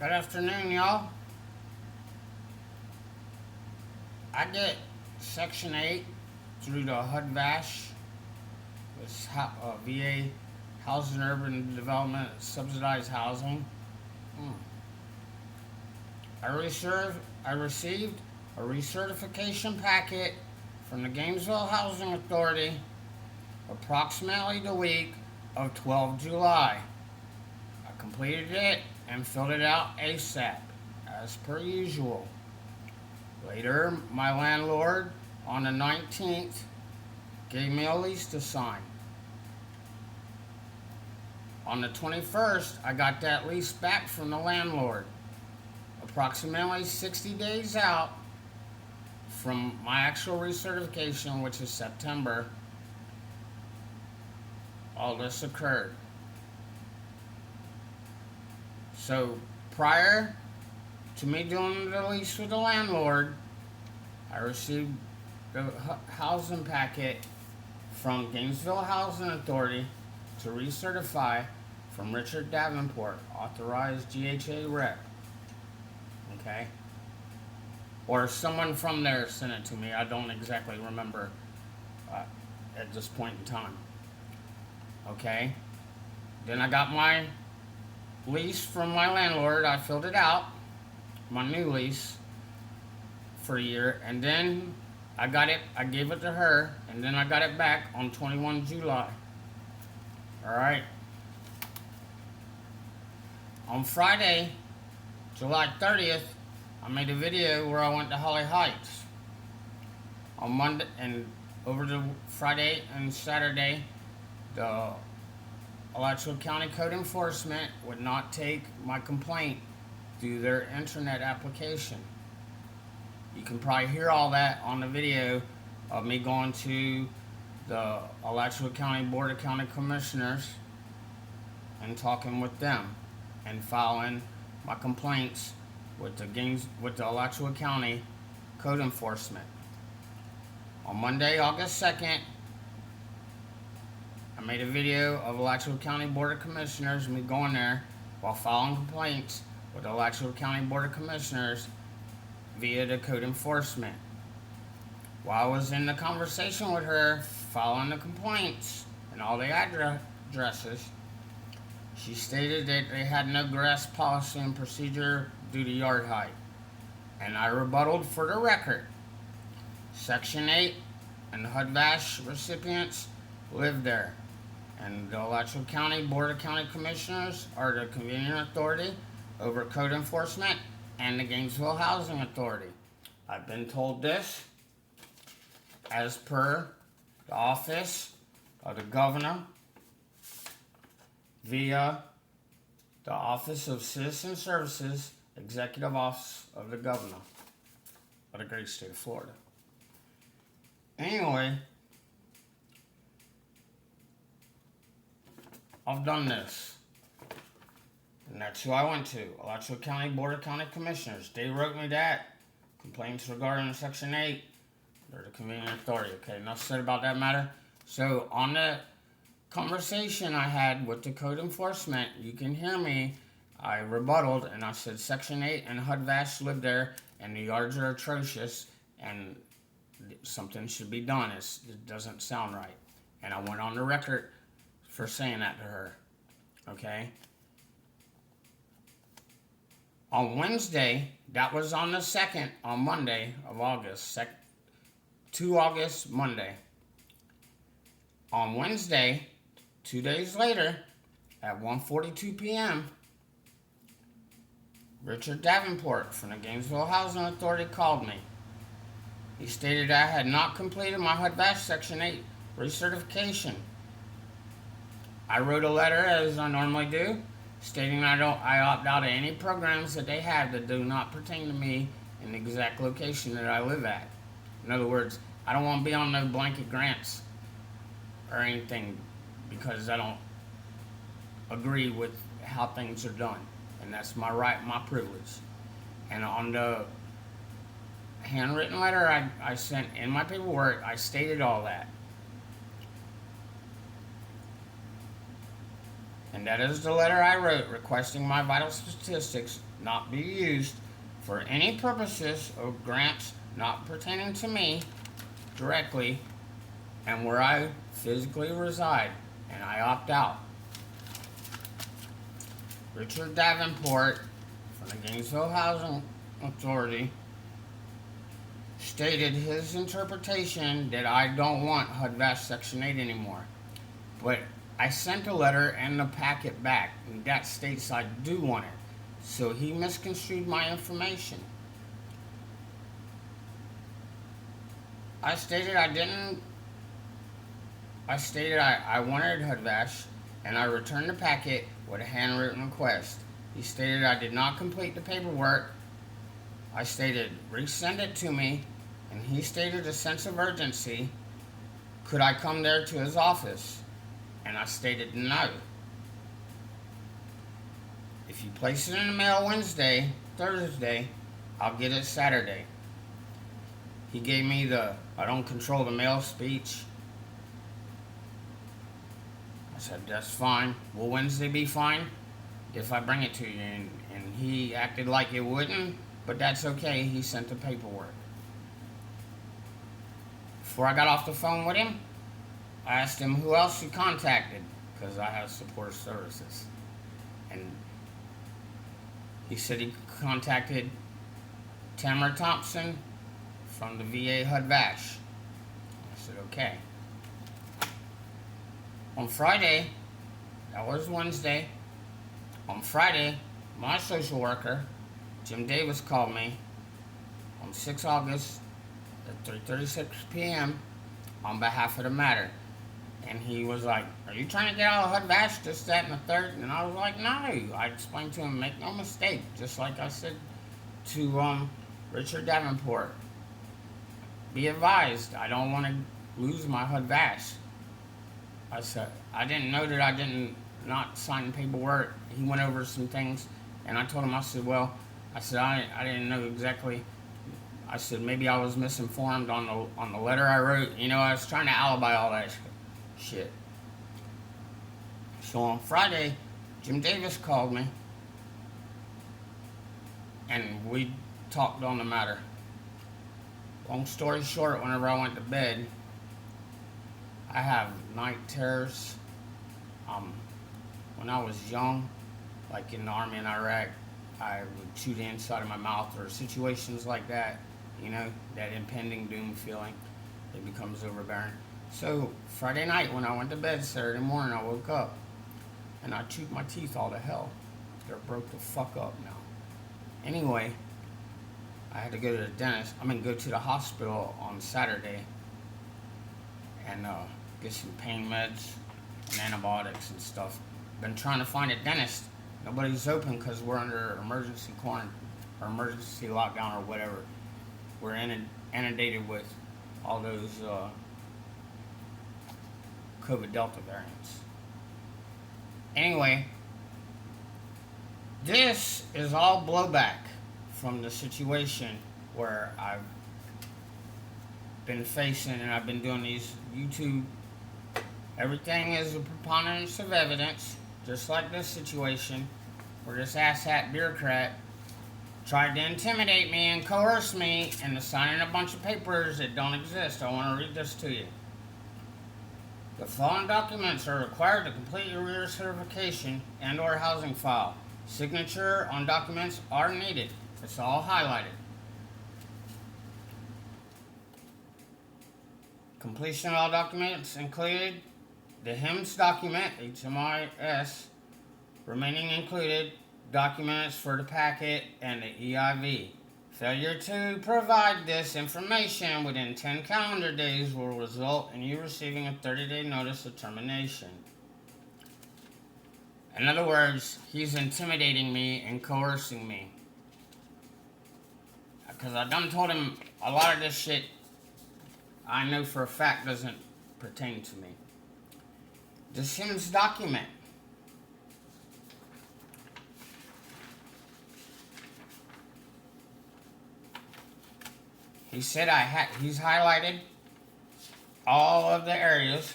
Good afternoon, y'all. I get Section 8 through the HUD-VASH, with VA Housing and Urban Development Subsidized Housing. Hmm. I received a recertification packet from the Gainesville Housing Authority approximately the week of 12 July. I completed it and filled it out ASAP, as per usual. Later, my landlord, on the 19th, gave me a lease to sign. On the 21st, I got that lease back from the landlord, approximately 60 days out from my actual recertification, which is September. All this occurred. So prior to me doing the lease with the landlord, I received the housing packet from Gainesville Housing Authority to recertify from Richard Davenport, authorized GHA rep. Okay? Or someone from there sent it to me. I don't exactly remember at this point in time. Okay? Then I got my lease from my landlord. I filled it out, my new lease for a year, and then I gave it to her, and then I got it back on 21 July. Alright. On Friday, July 30th, I made a video where I went to Holly Heights. On Monday, and over the Friday and Saturday, the Alachua County Code Enforcement would not take my complaint through their internet application. You can probably hear all that on the video of me going to the Alachua County Board of County Commissioners and talking with them and filing my complaints with the Alachua County Code Enforcement. On Monday, August 2nd, I made a video of Alachua County Board of Commissioners, me going there while filing complaints with the Alachua County Board of Commissioners via the Code Enforcement. While I was in the conversation with her, filing the complaints and all the addresses, she stated that they had no grass policy and procedure due to yard height. And I rebutted for the record. Section 8 and the HUD-VASH recipients live there. And the Alachua County Board of County Commissioners are the convening authority over code enforcement and the Gainesville Housing Authority. I've been told this as per the office of the governor via the Office of Citizen Services, Executive Office of the Governor of the great state of Florida. Anyway, I've done this. And that's who I went to. Alachua County Board of County Commissioners. They wrote me that. Complaints regarding Section 8. They're the convening authority. Okay, enough said about that matter. So, on the conversation I had with the code enforcement, you can hear me. I rebutted and I said Section 8 and HUD-VASH live there and the yards are atrocious and something should be done. It doesn't sound right. And I went on the record for saying that to her. Okay? On Wednesday, that was on the 2nd, on Monday of August, 2 August, Monday. On Wednesday, 2 days later, at 1:42 p.m., Richard Davenport from the Gainesville Housing Authority called me. He stated I had not completed my HUD-VASH Section 8 recertification. I wrote a letter, as I normally do, stating I opt out of any programs that they have that do not pertain to me in the exact location that I live at. In other words, I don't want to be on no blanket grants or anything because I don't agree with how things are done. And that's my right, my privilege. And on the handwritten letter I sent in my paperwork, I stated all that. And and that is the letter I wrote requesting my vital statistics not be used for any purposes or grants not pertaining to me directly and where I physically reside, and I opt out. Richard Davenport from the Gainesville Housing Authority stated his interpretation that I don't want HUD-VASH Section 8 anymore. But I sent a letter and the packet back, and that states I do want it. So he misconstrued my information. I stated I wanted HUD-VASH, and I returned the packet with a handwritten request. He stated I did not complete the paperwork. I stated resend it to me, and he stated a sense of urgency. Could I come there to his office? And I stated no. If you place it in the mail Wednesday, Thursday, I'll get it Saturday. He gave me the I don't control the mail speech. I said, that's fine. Will Wednesday be fine if I bring it to you? And he acted like it wouldn't, but that's okay. He sent the paperwork. Before I got off the phone with him, I asked him who else he contacted, because I have support services. And he said he contacted Tamara Thompson from the VA HUD-VASH. I said, okay. On Friday, that was Wednesday, on Friday, my social worker, Jim Davis, called me on 6 August at 3:36 p.m. on behalf of the matter. And he was like, are you trying to get out of HUD-VASH, this, that, and the third? And I was like, no. I explained to him, make no mistake, just like I said to Richard Davenport. Be advised, I don't want to lose my HUD-VASH. I said, I didn't know that I didn't not sign paperwork. He went over some things, and I told him, I said, I didn't know exactly. I said, maybe I was misinformed on the letter I wrote. I was trying to alibi all that shit. So on Friday, Jim Davis called me, and we talked on the matter. Long story short, whenever I went to bed, I have night terrors. When I was young, like in the Army in Iraq, I would chew the inside of my mouth, or situations like that, that impending doom feeling. It becomes overbearing. So Friday night when I went to bed, Saturday morning I woke up and I chewed my teeth all to hell. They're broke the fuck up now. Anyway, I had to go to the dentist. Go to the hospital on Saturday and get some pain meds and antibiotics and stuff. Been trying to find a dentist. Nobody's open because we're under emergency quarantine or emergency lockdown or whatever. We're inundated with all those COVID Delta variants. Anyway, this is all blowback from the situation where I've been facing, and I've been doing these YouTube. Everything is a preponderance of evidence, just like this situation, where this asshat bureaucrat tried to intimidate me and coerce me into signing a bunch of papers that don't exist. I want to read this to you. The following documents are required to complete your recertification and or housing file. Signature on documents are needed. It's all highlighted. Completion of all documents included the HIMS document, HMIS, remaining included documents for the packet and the EIV. Failure to provide this information within 10 calendar days will result in you receiving a 30-day notice of termination. In other words, he's intimidating me and coercing me. Because I done told him a lot of this shit I know for a fact doesn't pertain to me. The HIMS document. He said he's highlighted all of the areas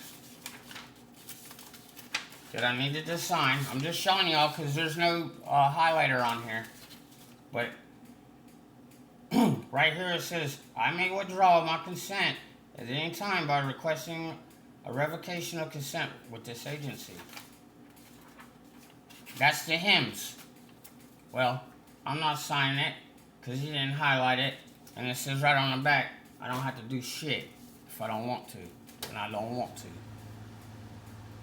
that I needed to sign. I'm just showing y'all because there's no highlighter on here. But right here it says, I may withdraw my consent at any time by requesting a revocation of consent with this agency. That's the HIMS. Well, I'm not signing it because he didn't highlight it. And it says right on the back, I don't have to do shit if I don't want to. And I don't want to.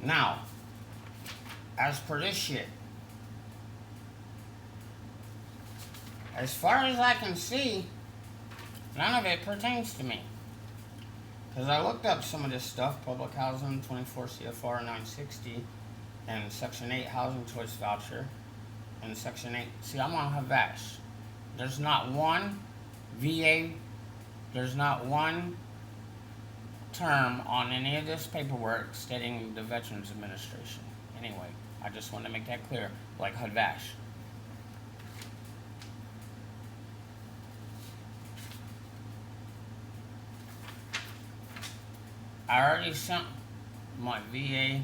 Now, as per this shit, as far as I can see, none of it pertains to me. Because I looked up some of this stuff, public housing, 24 CFR 960, and Section 8 housing choice voucher, and Section 8. See, I'm on Havash. There's not one VA, there's not one term on any of this paperwork stating the Veterans Administration. Anyway, I just want to make that clear, like Havash. I already sent my VA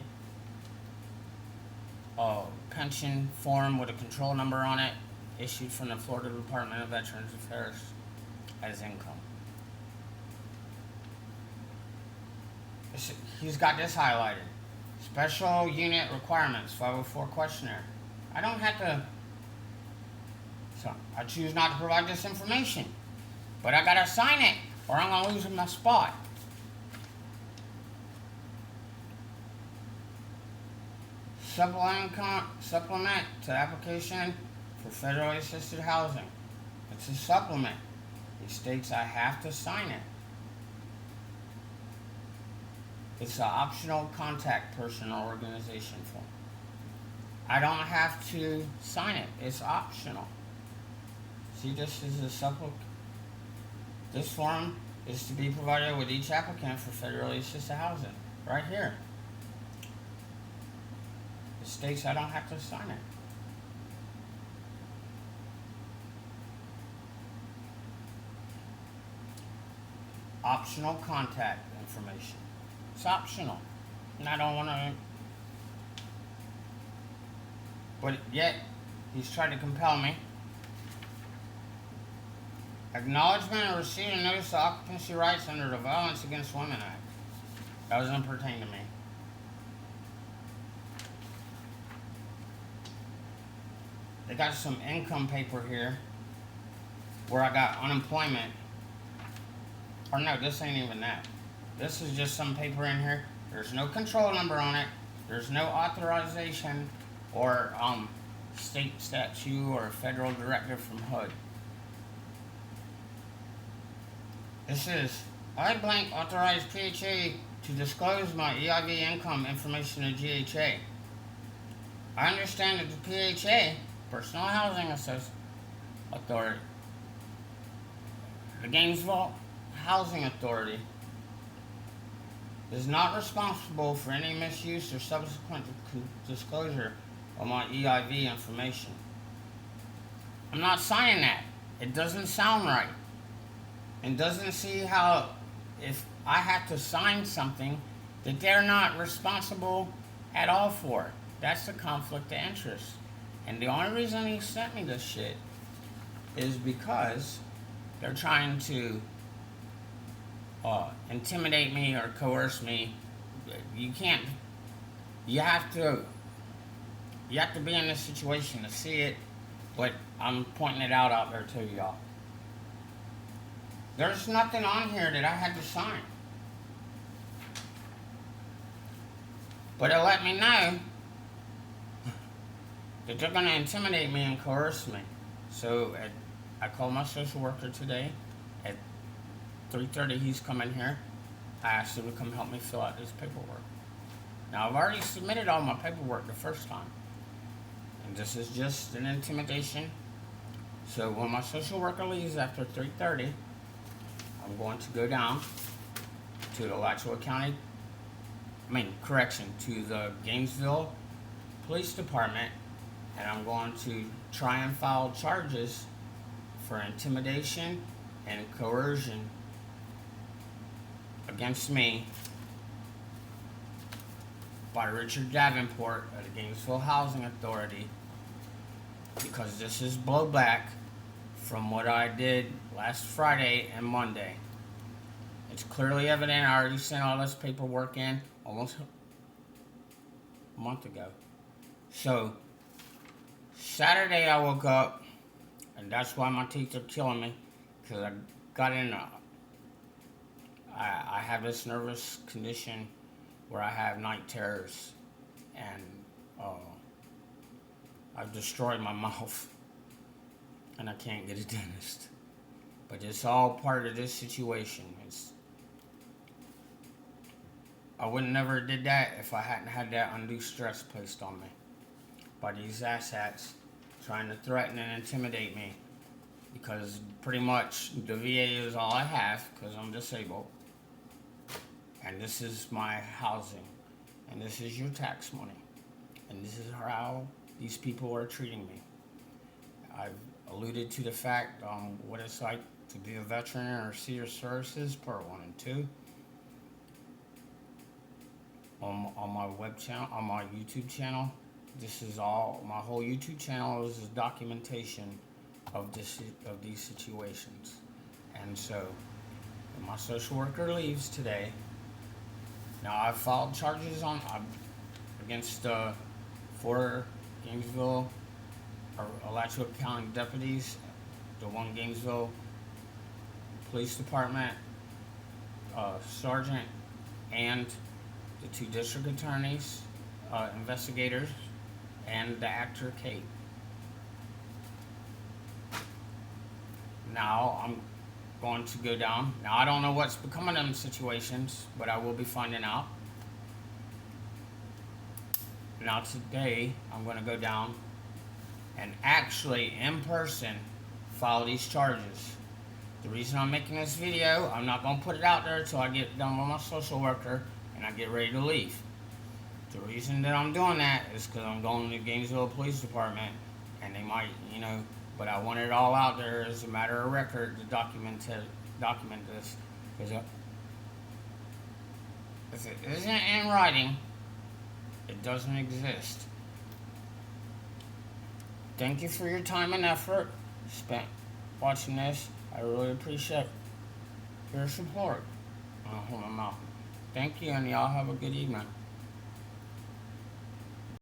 pension form with a control number on it, issued from the Florida Department of Veterans Affairs as income. He's got this highlighted. Special unit requirements, 504 questionnaire. I don't have to, so I choose not to provide this information. But I gotta sign it or I'm gonna lose my spot. Supplement to application for federally assisted housing. It's a supplement. It states I have to sign it. It's an optional contact person or organization form. I don't have to sign it. It's optional. See, this is a supplement. This form is to be provided with each applicant for federally assisted housing. Right here. It states I don't have to sign it. Optional contact information. It's optional. And I don't want to. But yet, he's trying to compel me. Acknowledgement of receipt and notice of occupancy rights under the Violence Against Women Act. That doesn't pertain to me. They got some income paper here where I got unemployment. Or no, this ain't even that. This is just some paper in here. There's no control number on it. There's no authorization or state statute or federal directive from HUD. This is, I blank authorized PHA to disclose my EIV income information to GHA. I understand that the PHA, Personal Housing Authority, the Gainesville Housing Authority, is not responsible for any misuse or subsequent disclosure of my EIV information. I'm not signing that. It doesn't sound right. And doesn't see how, if I have to sign something that they're not responsible at all for. That's a conflict of interest. And the only reason he sent me this shit is because they're trying to intimidate me or coerce me. You have to be in this situation to see it, but I'm pointing it out there to y'all. There's nothing on here that I had to sign. But it let me know that they're going to intimidate me and coerce me. So I called my social worker today. At 3:30 he's coming here. I asked him to come help me fill out this paperwork. Now I've already submitted all my paperwork the first time. And this is just an intimidation. So when my social worker leaves after 3:30, I'm going to go down to the to the Gainesville Police Department, and I'm going to try and file charges for intimidation and coercion against me by Richard Davenport of the Gainesville Housing Authority, because this is blowback from what I did last Friday and Monday. It's clearly evident. I already sent all this paperwork in almost a month ago. So, Saturday I woke up, and that's why my teeth are killing me, because I got in I have this nervous condition where I have night terrors, and I've destroyed my mouth, and I can't get a dentist. But it's all part of this situation. I would never did that if I hadn't had that undue stress placed on me by these asshats trying to threaten and intimidate me, because pretty much the VA is all I have because I'm disabled, and this is my housing, and this is your tax money, and this is how these people are treating me. I've alluded to the fact what it's like to be a veteran or senior services, part 1 and 2. On my web channel, on my YouTube channel, this is all, my whole YouTube channel is documentation of these situations. And so, when my social worker leaves today, now I've filed charges against 4 Gainesville or Alachua County deputies, the 1 Gainesville Police Department sergeant, and the 2 district attorneys, investigators, and the actor Kate. Now I'm going to go down. Now I don't know what's becoming of them situations, but I will be finding out. Now today I'm going to go down and actually in person file these charges. The reason I'm making this video, I'm not going to put it out there until I get done with my social worker and I get ready to leave. The reason that I'm doing that is because I'm going to the Gainesville Police Department, and they might, but I want it all out there as a matter of record to document this, because if it isn't in writing, it doesn't exist. Thank you for your time and effort spent watching this. I really appreciate your support. I'll hold my mouth. Thank you, and y'all have a good evening.